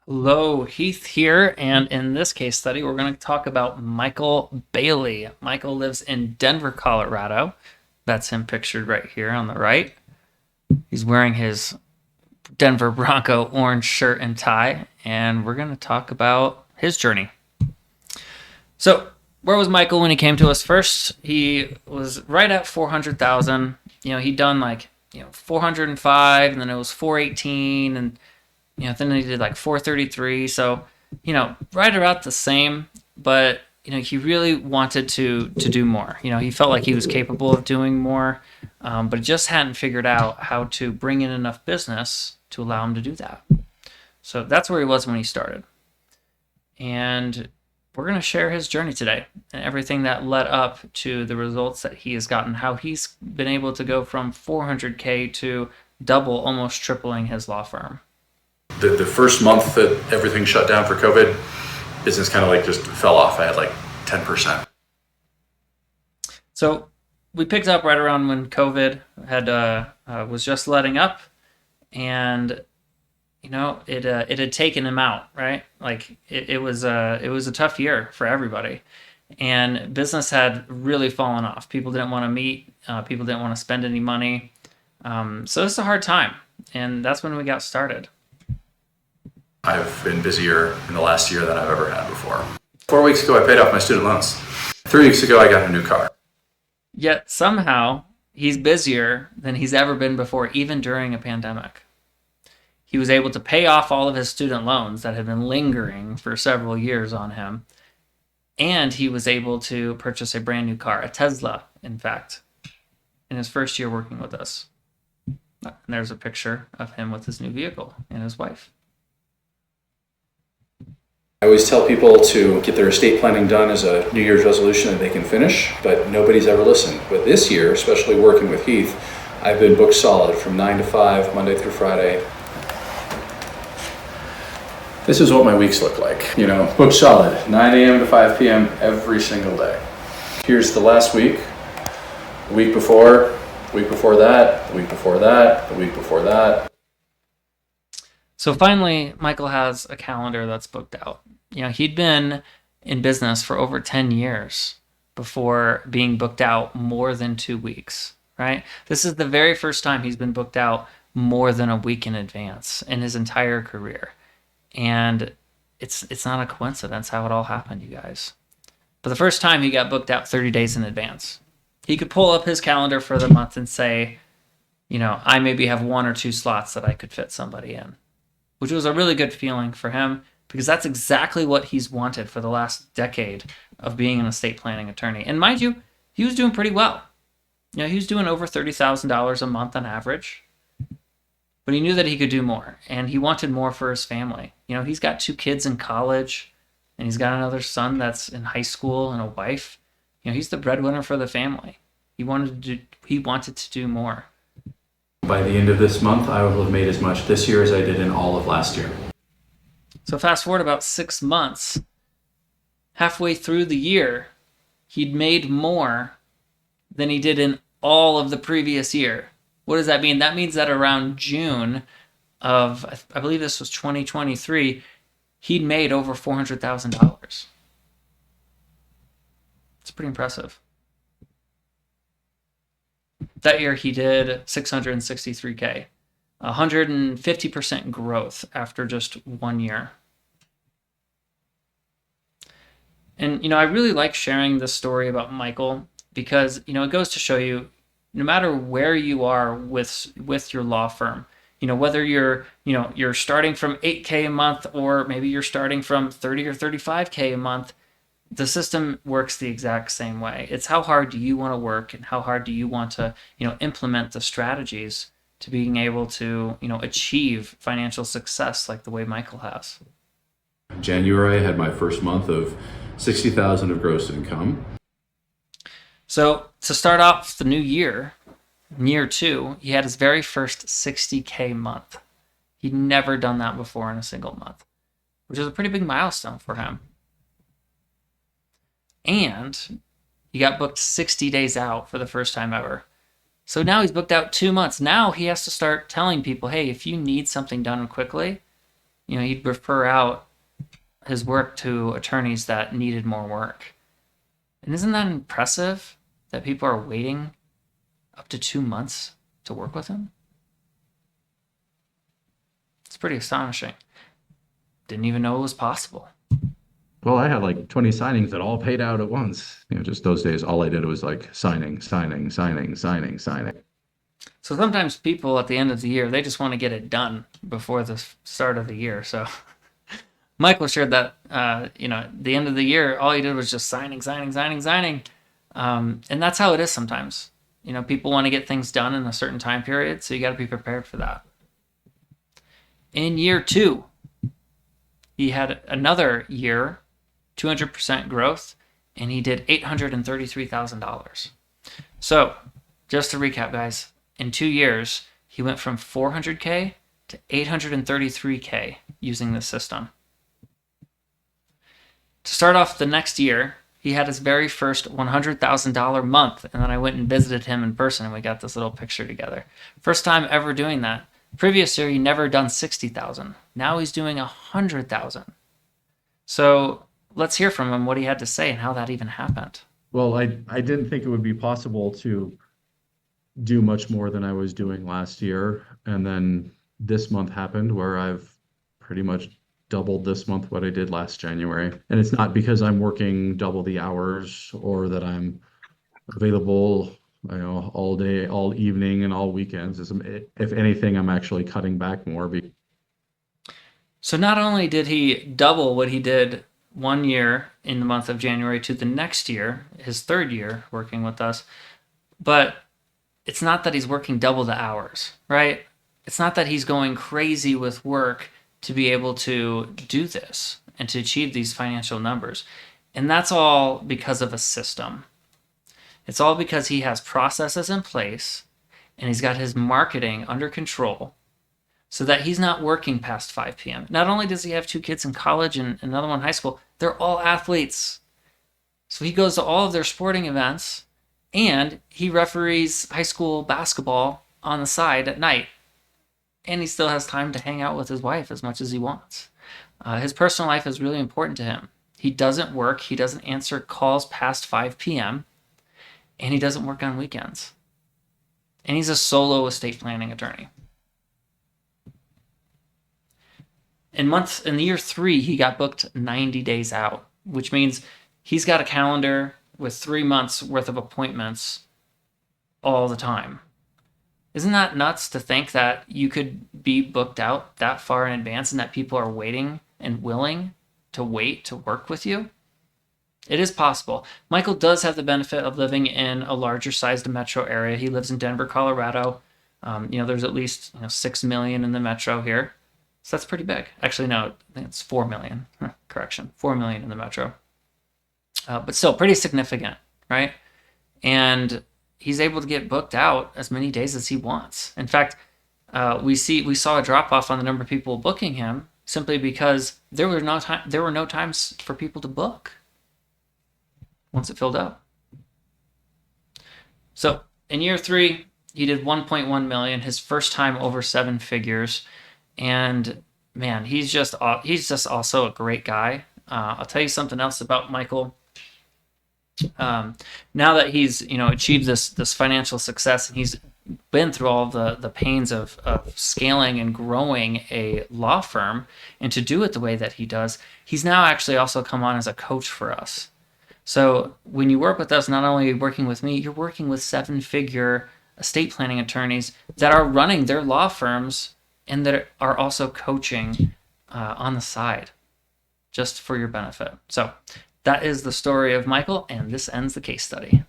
Hello, Heath here, and in this case study, we're going to talk about Michael Bailey. Michael lives in Denver, Colorado. That's him pictured right here on the right. He's wearing his Denver Bronco orange shirt and tie, and we're going to talk about his journey. So, where was Michael when he came to us first? He was right at 400,000. He'd done 405, and then it was 418, and then he did like 433. So, right about the same, but he really wanted to do more. He felt like he was capable of doing more, but just hadn't figured out how to bring in enough business to allow him to do that. So that's where he was when he started. And we're going to share his journey today and everything that led up to the results that he has gotten, how he's been able to go from 400K to double, almost tripling his law firm. The first month that everything shut down for COVID, business kind of like just fell off. I had like 10%. So we picked up right around when COVID had was just letting up, and it had taken him out, right? Like it was a tough year for everybody, and business had really fallen off. People didn't want to meet. People didn't want to spend any money. So it's a hard time, and that's when we got started. I've been busier in the last year than I've ever had before. 4 weeks ago, I paid off my student loans. 3 weeks ago, I got a new car. Yet somehow he's busier than he's ever been before, even during a pandemic. He was able to pay off all of his student loans that had been lingering for several years on him. And he was able to purchase a brand new car, a Tesla, in fact, in his first year working with us. And there's a picture of him with his new vehicle and his wife. I always tell people to get their estate planning done as a New Year's resolution that they can finish, but nobody's ever listened. But this year, especially working with Heath, I've been booked solid from 9 to 5, Monday through Friday. This is what my weeks look like. Booked solid, 9 a.m. to 5 p.m. every single day. Here's the last week, the week before, the week before that, the week before that, the week before that. So finally, Michael has a calendar that's booked out. He'd been in business for over 10 years before being booked out more than 2 weeks, right? This is the very first time he's been booked out more than a week in advance in his entire career. And it's not a coincidence how it all happened, you guys. But the first time he got booked out 30 days in advance. He could pull up his calendar for the month and say, I maybe have 1 or 2 slots that I could fit somebody in, which was a really good feeling for him because that's exactly what he's wanted for the last decade of being an estate planning attorney. And mind you, he was doing pretty well. He was doing over $30,000 a month on average, but he knew that he could do more, and he wanted more for his family. He's got 2 kids in college, and he's got another son that's in high school and a wife. He's the breadwinner for the family. He wanted to do more. By the end of this month, I will have made as much this year as I did in all of last year. So fast forward about 6 months, halfway through the year, he'd made more than he did in all of the previous year. What does that mean? That means that around June of, I believe this was 2023, he'd made over $400,000. It's pretty impressive. That year he did 663K, 150% growth after just 1 year. And, I really like sharing this story about Michael because, it goes to show you, no matter where you are with your law firm, whether you're starting from 8K a month or maybe you're starting from 30 or 35K a month, the system works the exact same way. It's how hard do you want to work and how hard do you want to, implement the strategies to being able to, achieve financial success like the way Michael has. In January, I had my first month of $60,000 of gross income. So to start off the new year, year 2, he had his very first 60K month. He'd never done that before in a single month, which is a pretty big milestone for him. And he got booked 60 days out for the first time ever. So now he's booked out 2 months. Now he has to start telling people, hey, if you need something done quickly, He'd refer out his work to attorneys that needed more work. And isn't that impressive that people are waiting up to 2 months to work with him? It's pretty astonishing. Didn't even know it was possible. Well, I had like 20 signings that all paid out at once. Just those days, all I did was like signing, signing, signing, signing, signing. So sometimes people at the end of the year, they just want to get it done before the start of the year. So Michael shared that, at the end of the year, all he did was just signing, signing, signing, signing. And that's how it is sometimes. People want to get things done in a certain time period, so you got to be prepared for that. In year 2, he had another year, 200% growth, and he did $833,000. So, just to recap, guys, in 2 years, he went from 400K to 833K using this system. To start off the next year, he had his very first $100,000 month, and then I went and visited him in person, and we got this little picture together. First time ever doing that. Previous year, he never done 60,000. Now he's doing 100,000. So let's hear from him what he had to say and how that even happened. Well, I didn't think it would be possible to do much more than I was doing last year. And then this month happened where I've pretty much doubled this month what I did last January. And it's not because I'm working double the hours or that I'm available, all day, all evening, and all weekends. If anything, I'm actually cutting back more. So not only did he double what he did 1 year in the month of January to the next year, his 3rd year working with us, but it's not that he's working double the hours, right? It's not that he's going crazy with work to be able to do this and to achieve these financial numbers. And that's all because of a system. It's all because he has processes in place and he's got his marketing under control so that he's not working past 5 p.m. Not only does he have 2 kids in college and another one in high school, they're all athletes. So he goes to all of their sporting events and he referees high school basketball on the side at night. And he still has time to hang out with his wife as much as he wants. His personal life is really important to him. He doesn't work. He doesn't answer calls past 5 p.m. And he doesn't work on weekends. And he's a solo estate planning attorney. In the year 3, he got booked 90 days out, which means he's got a calendar with 3 months worth of appointments all the time. Isn't that nuts to think that you could be booked out that far in advance and that people are waiting and willing to wait to work with you? It is possible. Michael does have the benefit of living in a larger sized metro area. He lives in Denver, Colorado. There's at least 6 million in the metro here. So that's pretty big. Actually, no, I think it's 4 million. Correction, 4 million in the metro. But still pretty significant, right? And he's able to get booked out as many days as he wants. In fact, we saw a drop off on the number of people booking him simply because there were no times for people to book once it filled up. So in year 3, he did 1.1 million, his first time over 7 figures. And man, he's just also a great guy. I'll tell you something else about Michael. Now that he's achieved this financial success and he's been through all the pains of scaling and growing a law firm, and to do it the way that he does, he's now actually also come on as a coach for us. So when you work with us, not only are you working with me, you're working with 7-figure estate planning attorneys that are running their law firms and that are also coaching on the side just for your benefit. So that is the story of Michael, and this ends the case study.